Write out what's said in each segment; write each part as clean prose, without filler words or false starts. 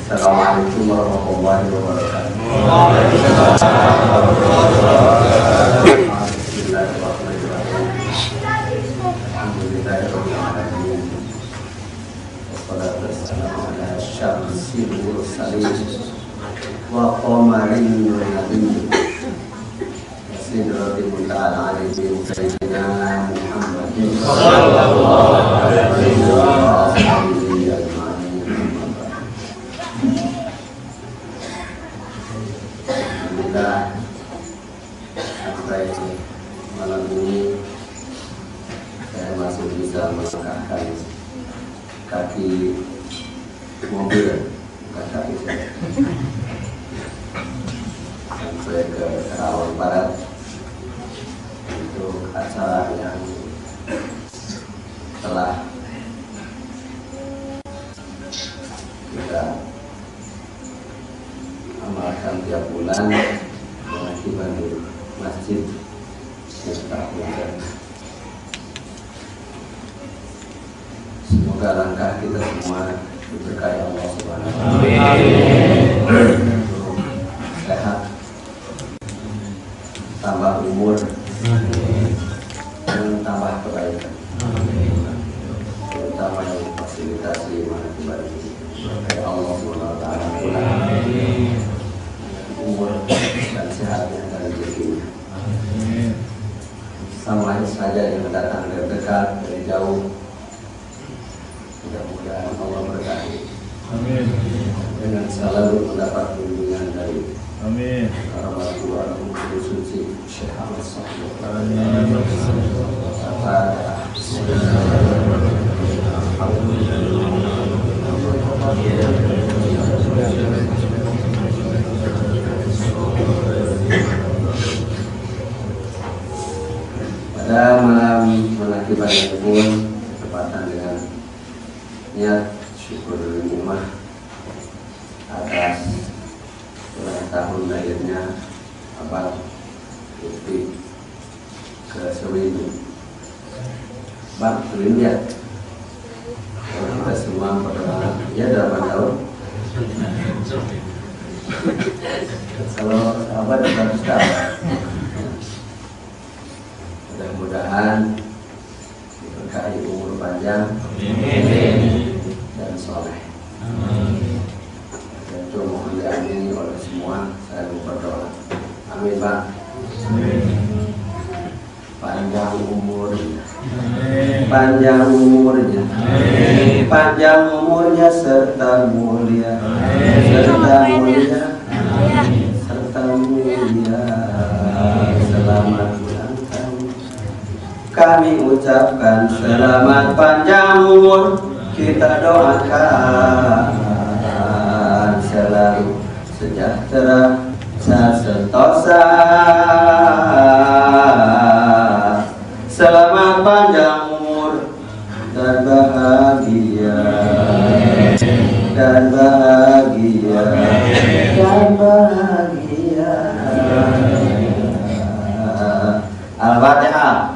Assalamualaikum warahmatullahi wabarakatuh. Alhamdulillahirrahmanirrahim. Wassalatu wassalamu ala syamsil mursalin wa qamarin nuriyyin sidratil muntaha alaihi sayyidina Muhammadin sallallahu alaihi wasallam. Sampai malam ini saya masih bisa melangkahkan kaki mobil, bukan kaki saya, sampai ke Karawang Barat untuk acara yang telah kita amalkan tiap bulan mengakibat di masjid Miftah Huda. Semoga langkah kita semua diberkahi Allah Subhanahu wa Ta'ala. Sehat, tambah umur, dan tambah kebaikan. Terutama yang fasilitasi mengakibat Allah Subhanahu wa Ta'ala. Umur dan sehatnya dan rezekinya. Sama saja yang datang dari dekat, dari jauh, mudah-mudahan Allah berkahi. Amin. Dengan selalu mendapat bimbingan dari Alhamdulillah suci Syekh Ahmad Sahih. Amin. Pada malam mengakibatkan pun bertepatan dengan niat syukur nikmat atas ulang tahun lahirnya Abang Lutfi ke Sewindu. Bang, Sewindu ya? Kita semua pada ya dalam tahun. Kalau sahabat 100 tahun. Mudah-mudahan diberkahi umur panjang dan soleh. Tentu mohon diamini oleh semua. Saya berdoa. Amin, Pak. Panjang umurnya, panjang umurnya, panjang umurnya serta mulia, serta mulia, serta mulia. Selamat kami ucapkan selamat panjang umur, kita doakan selalu sejahtera, sentosa. Selamat panjang umur dan bahagia, dan bahagia, dan bahagia. Al-Fatihah.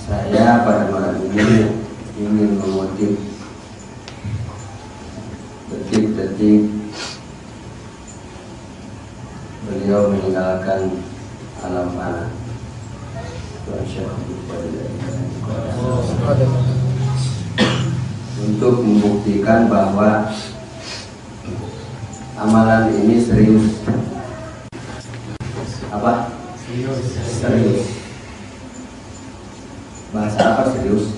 Saya pada malam ini ingin mengutip detik-detik beliau meninggalkan alam fana. Untuk membuktikan bahwa amalan ini serius. Apa? Serius. Bahasa apa serius?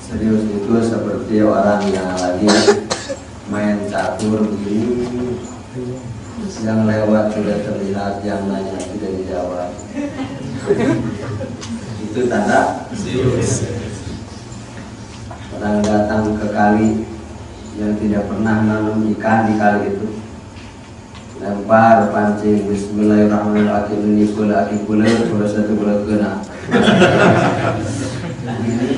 Serius itu seperti orang yang lagi main catur begini, yang lewat sudah terlihat, yang nanya sudah dijawab. Itu tanda serius. Orang datang ke kali yang tidak pernah nanam ikan di kali itu, lempar pancing bismillahirrahmanirrahim ini pula satu pula kena ini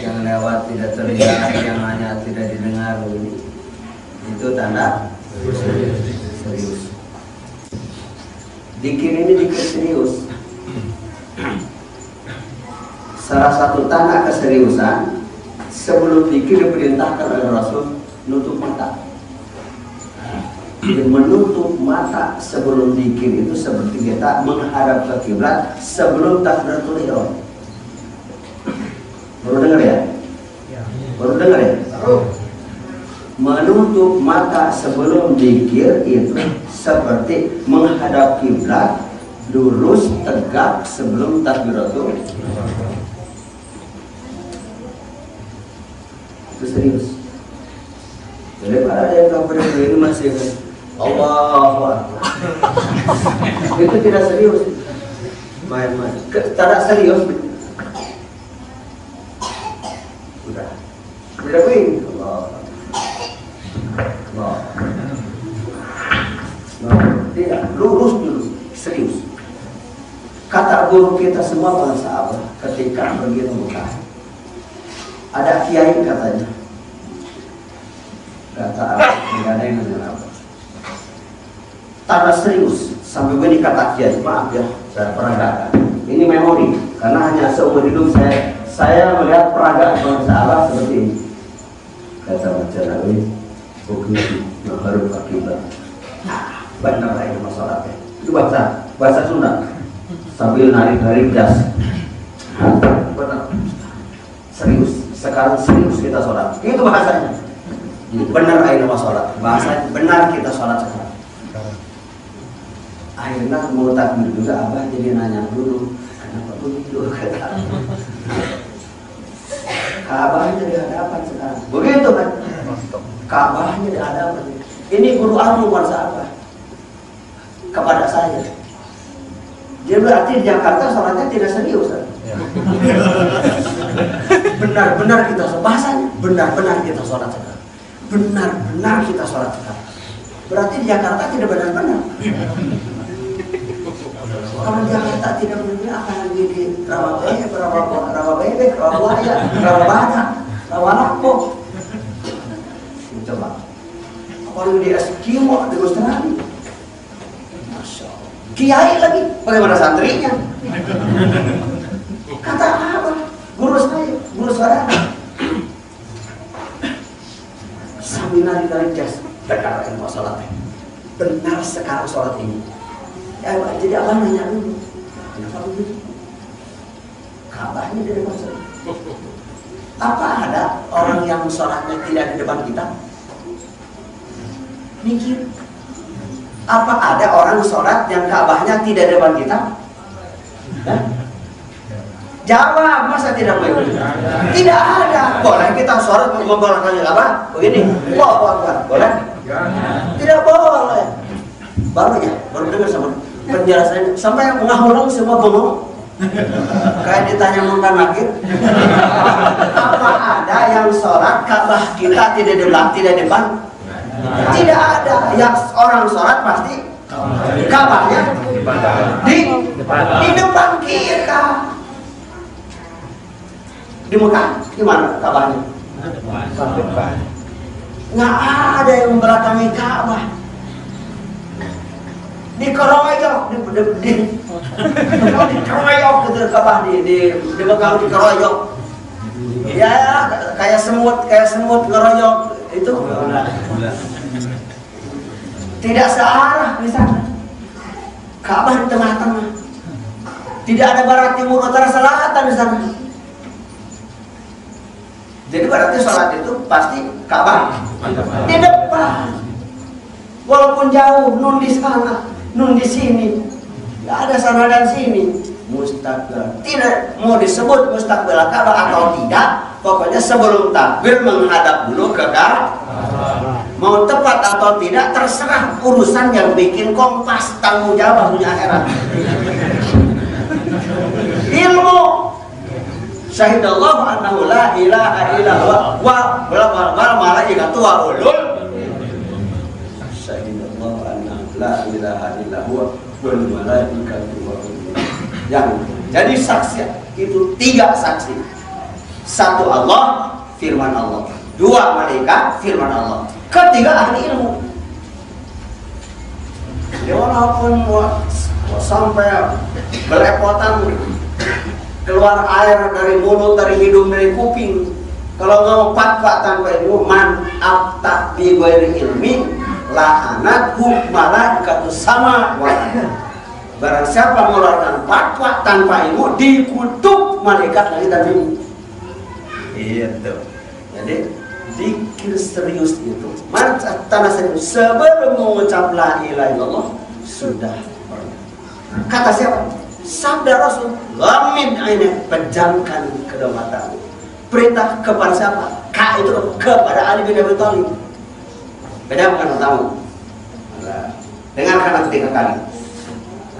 yang lewat tidak terlihat, yang hanya tidak didengar, itu tanda serius. Dikir ini dikir serius. Salah satu tanda keseriusan, sebelum dikir diperintahkan oleh Rasul nutup mata. Menutup mata sebelum dikir itu seperti kita menghadap ke kiblat sebelum takbiratul ihram. Baru dengar ya? Baru dengar ya? Menutup mata sebelum dikir itu seperti menghadap kiblat, lurus tegak sebelum takbiratul ihram. Itu serius. Jadi pada yang kabar ini masih Allahu Akbar. Itu tidak serius. Main-main. Tidak serius. Udah begini. Allah. Tidak, lurus dulu, serius. Kata guru kita semua para sahabat ketika pergi ke Mekah, ada kiai katanya, kata tidak ada yang mengenal. Tanda serius sampai begini kata kiai, maaf ya, saya peragakan. Ini memori, karena hanya seumur hidup saya melihat peragaan para sahabat seperti ini. Kata macam Nabi, begitu mengharap akibat. Benar lah ini masalahnya. Itu bahasa Sunda. Sambil narik-narik jas. Benar. Serius. Sekarang serius kita sholat. Itu bahasanya. Benar ini masalah. Bahasa benar kita sholat sekarang. Akhirnya mau takbir juga abah jadi nanya dulu, kenapa begitu kata. Kaabahnya di hadapan sekarang. Begitu kan? Kaabahnya di hadapan. Ini guru ilmu sahabat kepada saya. Dia berarti di Jakarta sholatnya tidak serius kan? Benar-benar kita sholat. Bahasanya benar-benar kita sholat sekarang. Benar-benar kita sholat sekarang. Berarti di Jakarta tidak benar-benar. Kalau Jakarta tidak benar, akan lagi di Rawabuaya, Rawabada, Rawalampung. Coba. Kalau di Eskimo, di Australia. Masya Allah. Kiai lagi, bagaimana santrinya? Kata apa? Guru saya. Sambil narik jas. Benar ini masalah. Benar sekarang sholat ini. Jadi abang nanya dulu, kenapa begitu? Kabarnya di depan saya. Apa ada orang yang sholatnya tidak di depan kita? Mikir. Apa ada orang sholat yang Ka'bahnya tidak di depan kita? Hah? Jawab, masa tidak boleh? Tidak ada. Boleh kita sholat membolehkan Ka'bah? Begini, boleh? Tidak boleh. Baru dengar sama penjelasannya, sampai yang mengahulang semua bengong. Kayak ditanya mungkin akhir. Apa ada yang sholat Ka'bah kita tidak depan? Tidak ada. Yang orang sholat pasti Ka'bahnya di depan kita. Di Mekah gimana Ka'bahnya? Nggak ada yang membelakangi Ka'bah. Dikeroyok, dikeroyok gitu Ka'bah di Mekah dikeroyok. Ya kayak semut ngeroyok itu. Tidak searah di sana. Ka'bah di tengah-tengah. Tidak ada barat, timur, utara, selatan di sana. Jadi berarti sholat itu pasti Ka'bah di depan. Walaupun jauh, nun di sana, nun di sini, nggak ada sana dan sini. Mustaqbil, tidak mau disebut mustaqbil Ka'bah atau tidak, pokoknya sebelum takbir menghadap dulu ke Ka'bah. Mau tepat atau tidak terserah, urusan yang bikin kompas, tanggung jawab punya akhirat. Ilmu syahidallahu annahu la ilaha illallah wa malaikatu wa ulul la ilaha illa huwa wal malaikatu wa yang jadi saksi itu 3 saksi. 1 Allah, firman Allah. 2 malaikat, firman Allah. Ketiga ahli ilmu. Ya walaupun sampai belepotan keluar air dari mulut, dari hidung, dari kuping, kalau ngomong fatwa tanpa ilmu, man afta bi ghairi ilmi la'anathu malaikatu sama wa barang siapa mengeluarkan fatwa tanpa ilmu dikutuk malaikat langit dan bumi. Itu. Jadi zikir serius itu. Tanah serius sebelum mengucap la ilaha illallah sudah pernah. Kata siapa? Sabda Rasul, ghamid aina, pejamkan kedua matamu. Perintah kepada siapa? Itu kepada Ali bin Abi Thalib. Pejamkan matamu. Dengarkan 3 kali.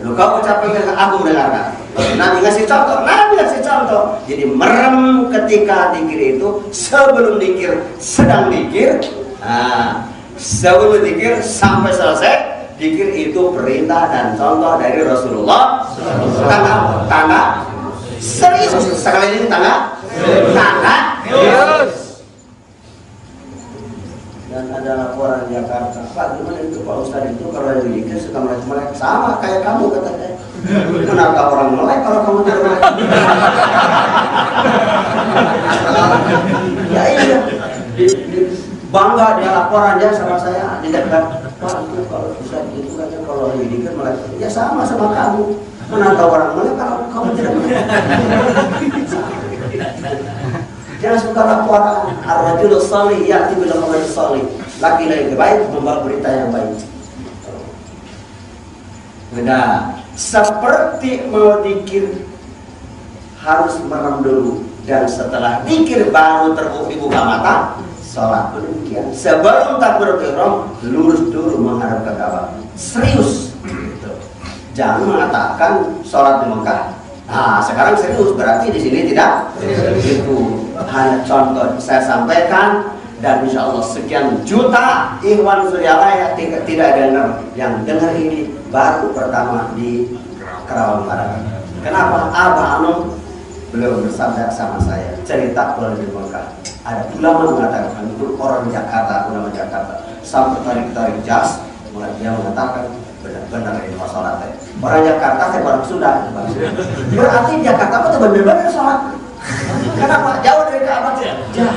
Lalu kau ucapkan, aku mendengarkan. Nabi ngasih contoh. Jadi merem ketika dikir itu, sebelum dikir, sedang dikir, sebelum dikir sampai selesai dikir itu perintah dan contoh dari Rasulullah. Tanda serius. Sekali ini tanda serius. Dan ada laporan Jakarta, Pak, gimana itu Pak Ustadz itu kalau yang dikir suka melek-melek, sama kayak kamu katanya. Kenapa orang melek kalau kamu tidak melek? Ya iya, bangga dia laporan dia sama saya di dekat, Pak itu kalau Ustadz itu katanya kalau yang dikir melek, ya sama kamu. Kenapa orang melek kalau kamu tidak melek? Jangan suka laporan. Ar-rajul salih ya'ti bil amal salih. Laki-laki baik membawa berita yang baik. Nah, seperti mau dikir harus merem dulu, dan setelah dikir baru dibuka mata. Salat demikian. Sebelum takbiratul ihram lurus dulu menghadap ke Ka'bah. Serius. Gitu. Jangan mengatakan salat di Mekah. Nah, sekarang serius, berarti di sini tidak. Itu hanya contoh saya sampaikan, dan insya Allah sekian juta ikhwan Suryalaya tidak dengar, yang dengar ini baru pertama di Kerawang Barat. Kenapa? Abah Anum beliau bersabda sama saya, cerita kalau di Mekah ada ulama mengatakan, itu orang Jakarta, ulama Jakarta sampai tarik jas, dia mengatakan benar-benar ini masalah teh. Orang Jakarta saya orang Sunda. Berarti Jakarta itu benar-benar sholat. Kenapa? Jauh dari Ka'bah. Jauh.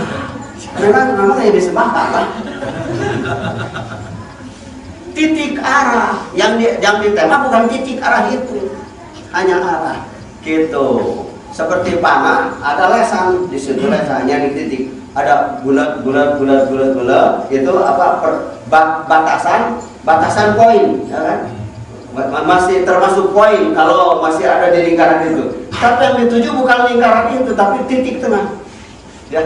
Memang yang disembah Ka'bah. Titik arah yang ditembak bukan titik arah itu, hanya arah. Gitu. Seperti panah, ada lesan di situ, lesannya di titik. Ada bulat itu apa? Batasan poin, ya kan? Masih termasuk poin kalau masih ada di lingkaran itu. Tapi yang dituju bukan lingkaran itu, tapi titik tengah. Ya,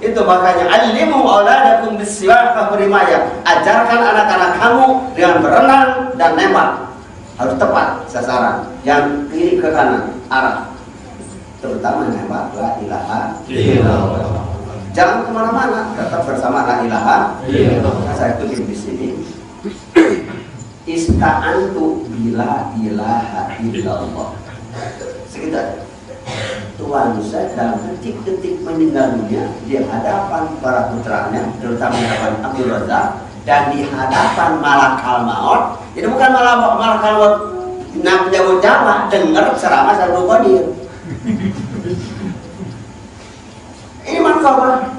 itu makanya alimu auladakum biswaqah berimaya. Ajarkan anak-anak kamu dengan berenang dan nembak. Harus tepat sasaran. Yang kiri ke kanan arah. Terutama nembak la ilaha illallah. Jangan kemana-mana, tetap bersama la ilaha illallah. Saya tulis di sini. Ista'antu bila ilaha illallah. Sekitar Tuhan saya dalam detik-detik meninggal dunia di hadapan para putranya, terutama di hadapan Abdul Razak, dan di hadapan malakal maut. Jadi bukan malakal maut nyabut Jawa, dengar ceramah Syaikhul Qadir. Ini manfaat.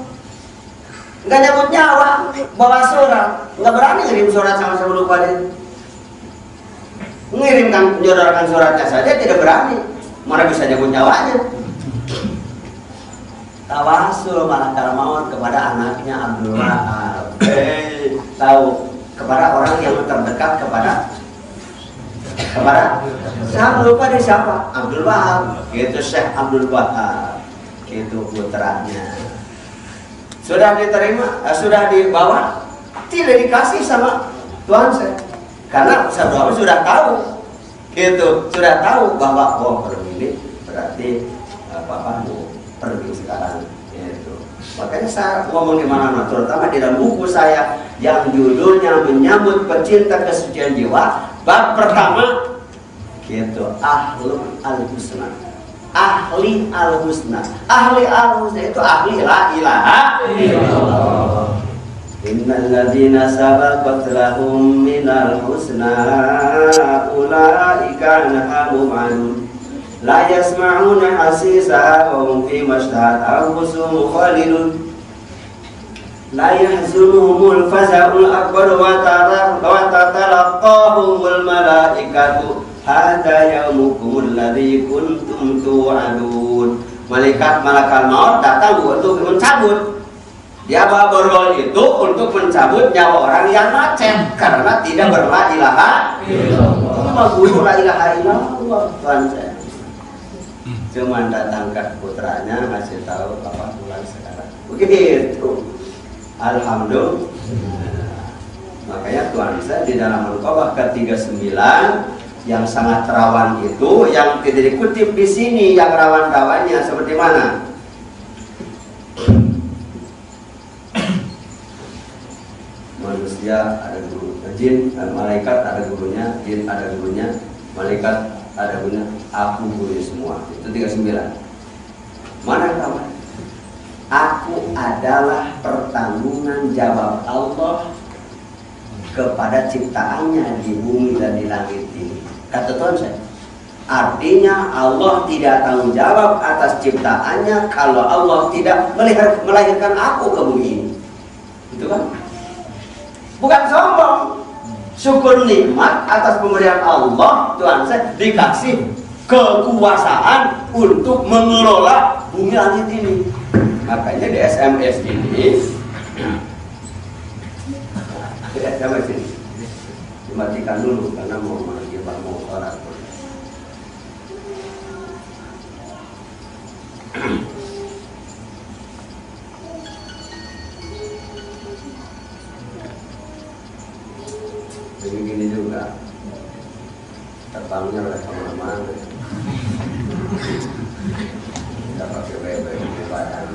Nggak nyabut nyawa, bawa surat, nggak berani ngirim surat sama Syaikhul Qadir. Mengirimkan, menyodorkan suratnya saja tidak berani, mana bisa nyabut nyawanya. Tawasul malakal maut kepada anaknya Abdul Wahab. Tahu kepada orang yang terdekat kepada saya lupa dia siapa, Abdul Wahab. Itu Syekh Abdul Wahab, itu putranya. Sudah diterima, sudah dibawa, tidak dikasih sama Tuhan saya. Karena saudara sudah tahu, gitu, sudah tahu bahwa pergi ini berarti Bapak mau pergi sekarang, itu Makanya saya ngomong di mana-mana, terutama di dalam buku saya yang judulnya Menyambut Pecinta Kesucian Jiwa, bab pertama gitu, Ahlul Al-Husna. Ahli Al-Husna. Ahli Al-Husna itu ahli la ilaha illallah. Innal ladzina sabaqat lahum minal husna ulaika anha mub'adun la yasma'una hasisaha wa hum fi mashtahat anfusuhum khalidun la yahzunuhumul faza'ul akbar wa tatalaqahumul malaikatu hadza yaumukumul ladzi kuntum tu'adun. Malaikat malakal maut datang untuk mencabut. Dia bawa borgol itu untuk mencabut nyawa orang yang macet karena tidak berla ilaha illallah. Guru la ilaha illallah Tuhan saya. Cuman datang ke putranya ngasih tahu apa pulang sekarang. Begitu. Alhamdulillah. Makanya Tuhan saya di dalam Al-Qawah ke-39 yang sangat rawan itu, yang tidak dikutip di sini, yang rawan-rawannya seperti mana? Manusia ada guru, jin, malaikat ada gurunya, jin ada gurunya, malaikat ada gurunya, aku guru semua. Itu 39. Mana yang rawan? Aku adalah pertanggungan jawab Allah kepada ciptaannya di bumi dan di langit ini. Kata Tuhan saya, artinya Allah tidak tanggung jawab atas ciptaannya kalau Allah tidak melahirkan aku ke bumi ini. Itu kan? Bukan sombong, syukur nikmat atas pemberian Allah. Tuhan saya dikasih kekuasaan untuk mengelola bumi langit ini. Makanya di SMS ini, dimatikan dulu karena mau sholat. Jadi gini juga, terbangnya oleh kemana-mana. Kita pakai bebek di badan.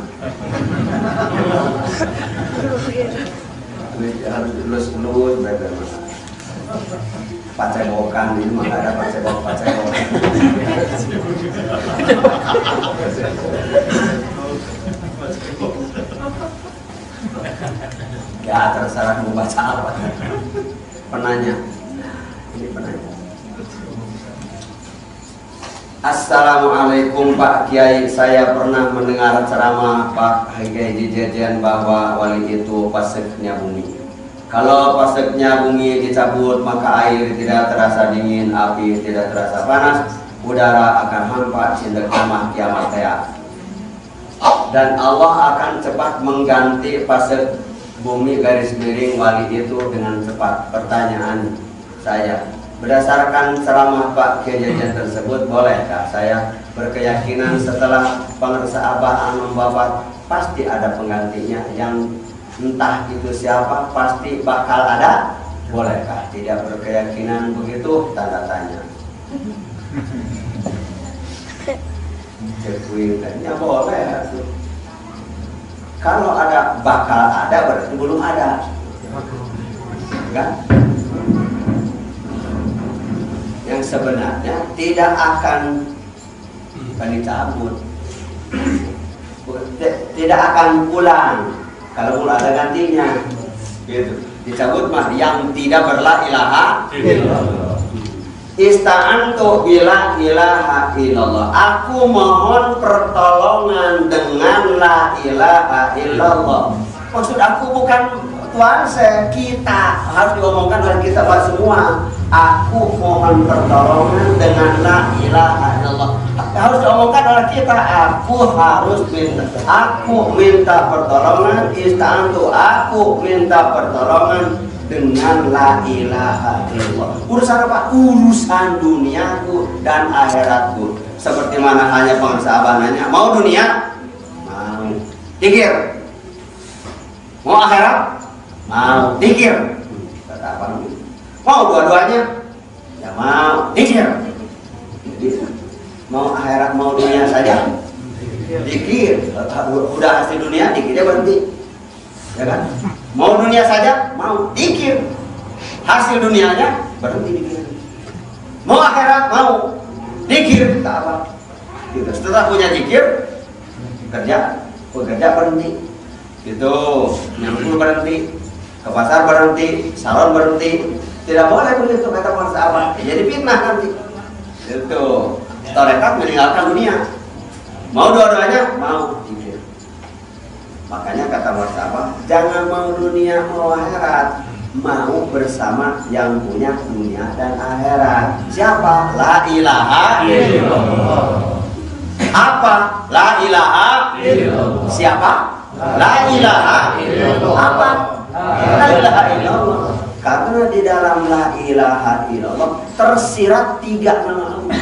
Harus lulus bebek mana? Pacebokan ini mah ada pacebokan. Ya terserah mau baca apa. Penanya, ini penanya. Assalamualaikum Pak Kiai, saya pernah mendengar ceramah Pak Kiai Jejejen bahwa wali itu paseknya bumi. Kalau paseknya bumi dicabut maka air tidak terasa dingin, api tidak terasa panas, udara akan hampa hingga kiamat ya. Dan Allah akan cepat mengganti pasek bumi garis miring wali itu dengan cepat. Pertanyaan saya, berdasarkan ceramah Pak Kiai Jejejen tersebut, bolehkah saya berkeyakinan setelah pengersaabahan membabat pasti ada penggantinya yang entah itu siapa, pasti bakal ada? Bolehkah tidak berkeyakinan begitu? Tanda tanya. Ya boleh. Kalau ada bakal ada berarti belum ada, kan? Yang sebenarnya tidak akan dicabut, tidak akan pulang. Kalau mulai ada gantinya, gitu. Dicabut mah yang tidak berla ilaha illallah. Ista'antu bila ilaha illallah. Aku mohon pertolongan dengan la ilaha illallah. Maksud aku bukan Tuhan saya, kita harus diomongkan oleh kita semua. Aku mohon pertolongan dengan la ilaha illallah. Harus diomongkan oleh kita. Aku minta pertolongan. Ista'antu, aku minta pertolongan dengan la ilaha illallah. Urusan apa? Urusan duniaku dan akhiratku. Seperti mana hanya pengersabanannya. Mau dunia? Mau. Dikir. Mau akhirat? Mau. Dikir. Kata apa? Mau dua-duanya? Ya mau. Dikir. Mau akhirat, mau dunia saja? Dikir, udah hasil dunia, dikirnya berhenti, ya kan? Mau dunia saja, mau dikir, hasil dunianya berhenti dikir. Mau akhirat, mau dikir, tak apa. Gitu. Setelah punya dikir, bekerja berhenti, itu nyambung berhenti, ke pasar berhenti, salon berhenti, tidak boleh begitu kata marsaabah. Jadi fitnah nanti. Itu tarekat meninggalkan dunia. Mau dua-duanya, mau dikir. Makanya kata marsaabah, jangan mau dunia mau akhirat, mau bersama yang punya dunia dan akhirat. Siapa? La ilaha illallah. Apa? La ilaha illallah. Siapa? La ilaha illallah. Apa? La ilaha illallah. Karena di dalam la ilaha illallah tersirat 3 nama Allah.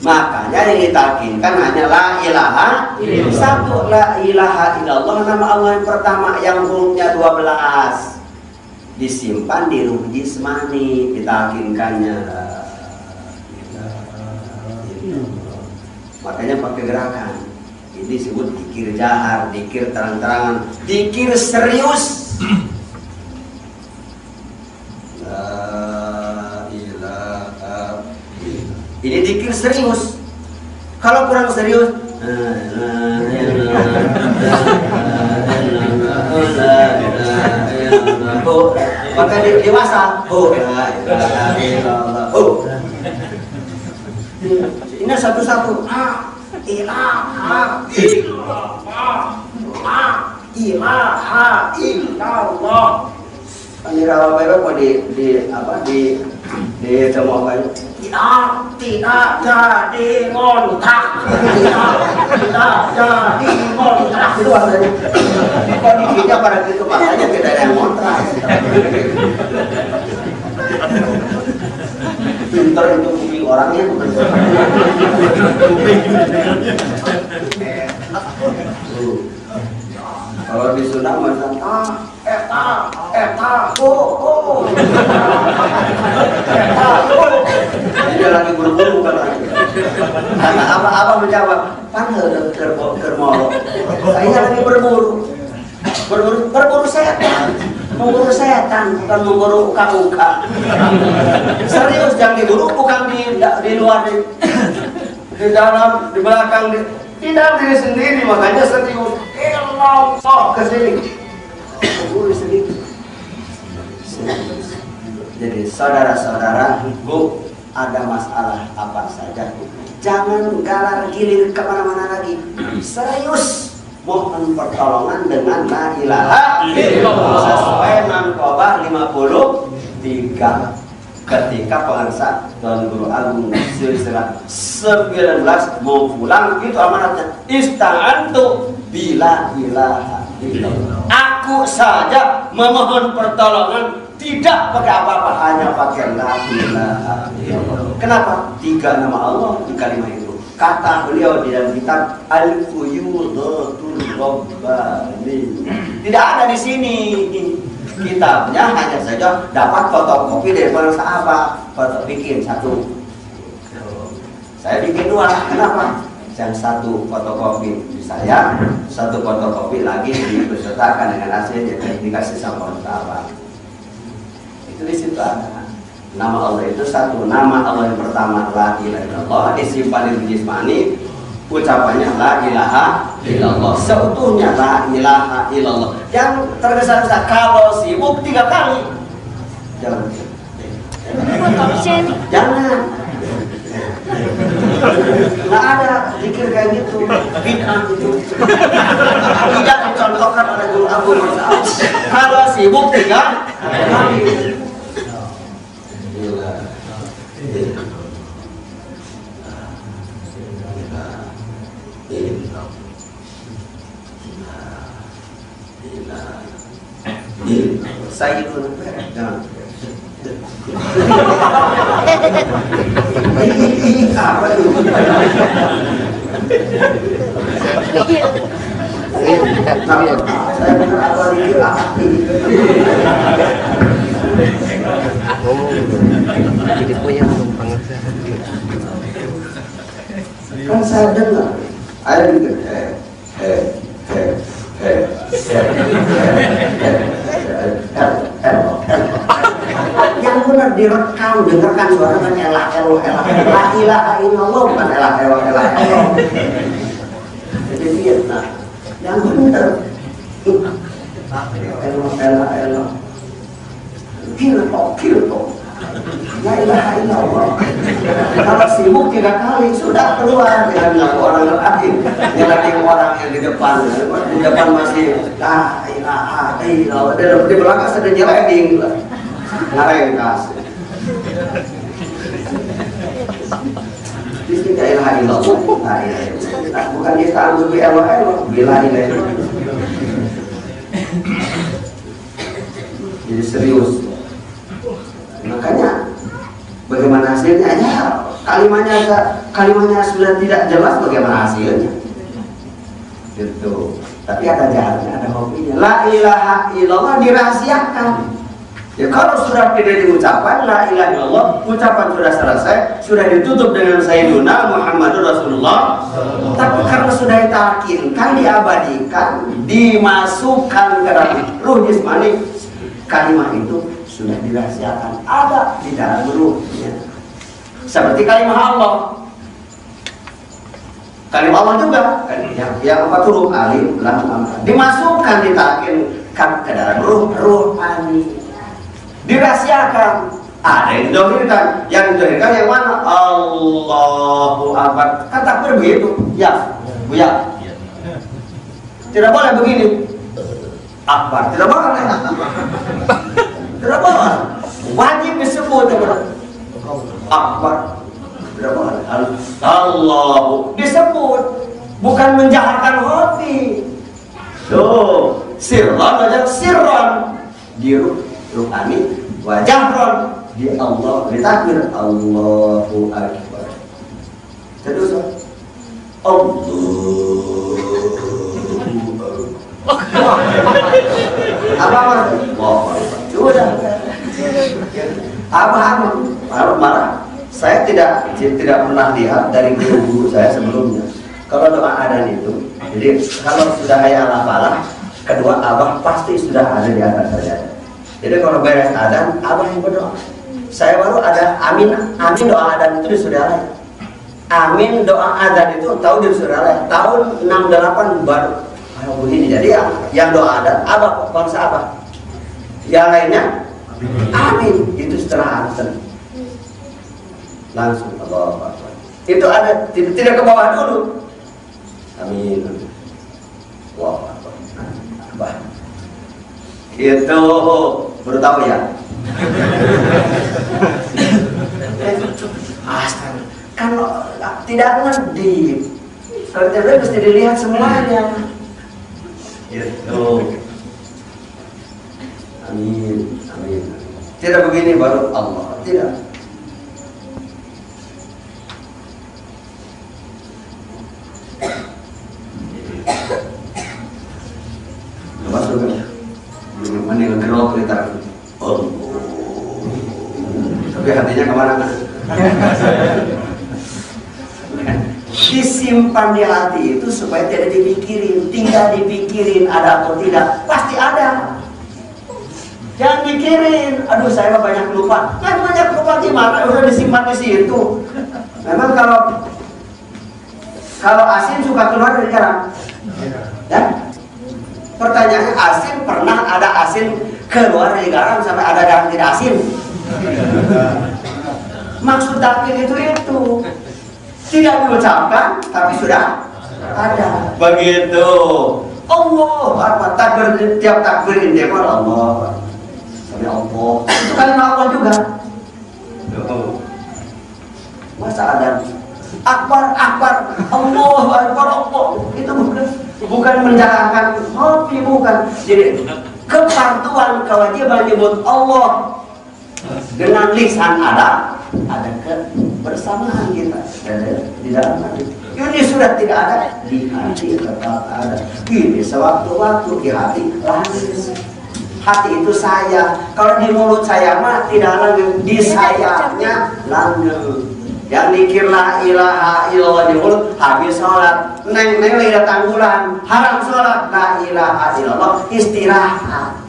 Makanya yang ditalkinkan hanya la ilaha illallah. 1 la ilaha illallah, nama Allah yang pertama yang hurufnya 12. Disimpan di ruh jismani, ditalkinkannya. Makanya pakai gerakan. Ini disebut dikir jahar, dikir terang-terangan, dikir serius. La ilaha illallah. Ini dikir serius. Kalau kurang serius, maka dewasa. Ini satu-satu. Ilaha illallah. Ini rawa bebek mau di temukan. Tidak jadi ngontrak. Tidak jadi ngontrak. Itu artinya. Kondisinya pada gitu makanya tidak ada yang ngontrak. Pintar itu kuping orangnya bukan. Kalau di Sunda macam dia lagi berburu kan lagi. Karena apa menjawab kan kermolo. Saya lagi berburu setan. Memburu setan bukan memburu uka-uka. Serius jangan diburu, bukan di luar, di dalam, di belakang, di dalam diri sendiri. Makanya serius. Sok ke sini. Memburu sendiri. Jadi saudara-saudara, Bu, ada masalah apa saja, jangan galar gilir kemana-mana lagi. Serius. Mohon pertolongan dengan la ilaha illallah sesuai Manqobah 53 ketika pengarsa Tuan Guru Agung silsilah 19 mau pulang, itu amanatnya ista'antu bila ilaha illallah. Aku saja memohon pertolongan, tidak pakai apa-apa, hanya pakai la ilaha illallah. Kenapa? 3 nama Allah di kalimat itu. Kata beliau di dalam kitab Al-Fuyudatul Rabbani. Tidak ada di sini. Kitabnya hanya saja dapat fotokopi dari para sahabat. Foto bikin 1. Saya bikin 2. Kenapa? Yang 1 fotokopi di saya, 1 fotokopi lagi dipesertakan dengan hasilnya dikasih sama sahabat. Itu di situ ada. Nama Allah itu 1, nama Allah yang pertama la ilaha illallah, disimpan di jismani, ucapannya la ilaha illallah, seutuhnya la ilaha illallah. Yang tergesa-gesa kalau sibuk 3 kali. Jangan. Jangan. Nggak ada zikir kayak gitu, bid'ah itu. Tidak dicontohkan oleh Guru Abu Musa. Kalau sibuk 3 kali. Saya itu jangan. Apa itu? Saya benar awal ini jadi punya numpang kan saya dengar Ada gitu. Yang benar direkam, dengarkan suara kan elah. La ilaha illallah bukan elah. Jadi dia, nah, yang benar. Elah. Kilto. La ilaha illallah. Kalau sibuk 3 kali sudah keluar dengan orang lain, nyalahin orang yang di depan masih la ilaha illallah. Di belakang sedang nyeliding, ngareng kasih. Di sini la ilaha illallah, bukan kita anggap elah, bila ilaha. Jadi serius. Makanya bagaimana hasilnya? Ya kalimatnya sudah tidak jelas, bagaimana hasilnya? Gitu. Tapi ada jalannya, ada hobinya. La ilaha illallah dirahasiakan. Ya kalau sudah tidak diucapkan la ilaha illallah, ucapan sudah selesai, sudah ditutup dengan Sayyiduna Muhammadur Rasulullah. Tapi karena sudah ditalkinkan, diabadikan, dimasukkan ke dalam ruh jismani, kalimat itu sudah dirahasiakan, ada di dalam ruhnya. Seperti kalimat Allah. Kalimat Allah juga yang apa huruf alif lam mim dimasukkan, ditalkinkan ke dalam ruh ani. Dirahasiakan. Ada yang didohirkan. Yang didohirkan yang mana? Allahu Akbar. Kan takbir begitu. Ya, buya. Tidak boleh begini. Akbar. Tidak boleh. Tidak boleh. Wajib disebut Akbar. Tidak boleh. Allahu disebut. Bukan menjaharkan hati. Tuh, sirran aja sirran. Di ruhani wajahron di Allah, ditakbir Allahu Akbar. Terus apa sudah apa marah. Saya tidak pernah lihat dari guru saya sebelumnya kalau doa adan itu. Jadi kalau sudah hayya 'alal falah, kedua abah pasti sudah ada di atas saya. Jadi kalau beres adan, abah yang berdoa. Saya baru ada amin doa adan itu di Surialaya. Amin doa adan itu tahu di Surialaya tahun 68 baru begini. Jadi yang doa adan abah bangsa abah. Yang lainnya amin itu setelah azan. Langsung Allah Akbar. Itu ada tidak ke bawah dulu. Amin. Wah, abah. Itu baru tahu ya. Astaga, kalau tidak ngedip, kalau tidak mesti dilihat semuanya. Itu. Amin. Tidak begini baru Allah, tidak. Masuk ya. Mending gerok kita. Tapi hatinya kemana kan? Disimpan di hati itu supaya tidak dipikirin. Tinggal dipikirin ada atau tidak, pasti ada. Jangan pikirin, aduh saya mah banyak lupa. Kan banyak lupa gimana? Udah disimpan di situ. Memang kalau asin suka keluar dari garam, ya? Pertanyaannya, asin pernah ada asin keluar dari garam sampai ada garam tidak asin? Maksud takbir itu tidak diucapkan tapi sudah ada. Begitu. Allah Akbar. Takbir, tiap takbir ini Allah. Sampai Allah. Itu kalimat Allah juga. Masa ada Akbar, Allah Akbar, Allah. Itu bukan menjalankan hobi, bukan. Jadi kepatuhan kewajiban menyebut Allah dengan lisan ada kebersamaan kita di dalam hati. Ini sudah tidak ada di hati, tetap ada. Ini sewaktu-waktu di hati langgeng. Hati itu saya. Kalau di mulut saya mah tidak langgeng, di sayanya langgeng. Yang dikir la ilaha illallah di mulut habis sholat. Neng lagi datang bulan haram sholat. La ilaha illallah istirahat.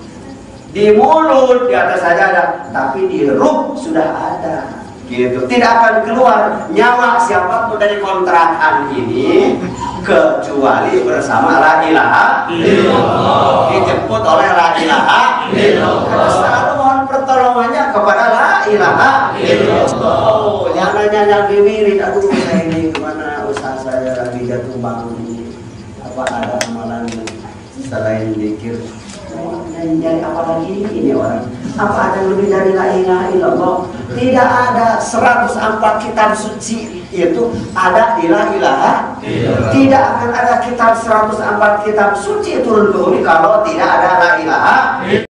Di mulut di atas sajadah, tapi di ruh sudah ada. Gitu. Tidak akan keluar nyawa siapapun dari kontrakan ini kecuali bersama la ilaha illallah. Dijemput oleh la ilaha illallah. Selalu mohon pertolongannya kepada la ilaha illallah. Oh, jangan nanya wirid, aduh saya ini gimana usaha saya lagi jatuh bangun ini. Apa ada amalan selain zikir? Jadi apa lagi ini orang? Apa ada lebih dari la ilaha illallah? Tidak ada. 104 kitab suci itu ada di la ilaha. Tidak akan ada kitab 104 kitab suci turun ke bumi kalau tidak ada la ilaha.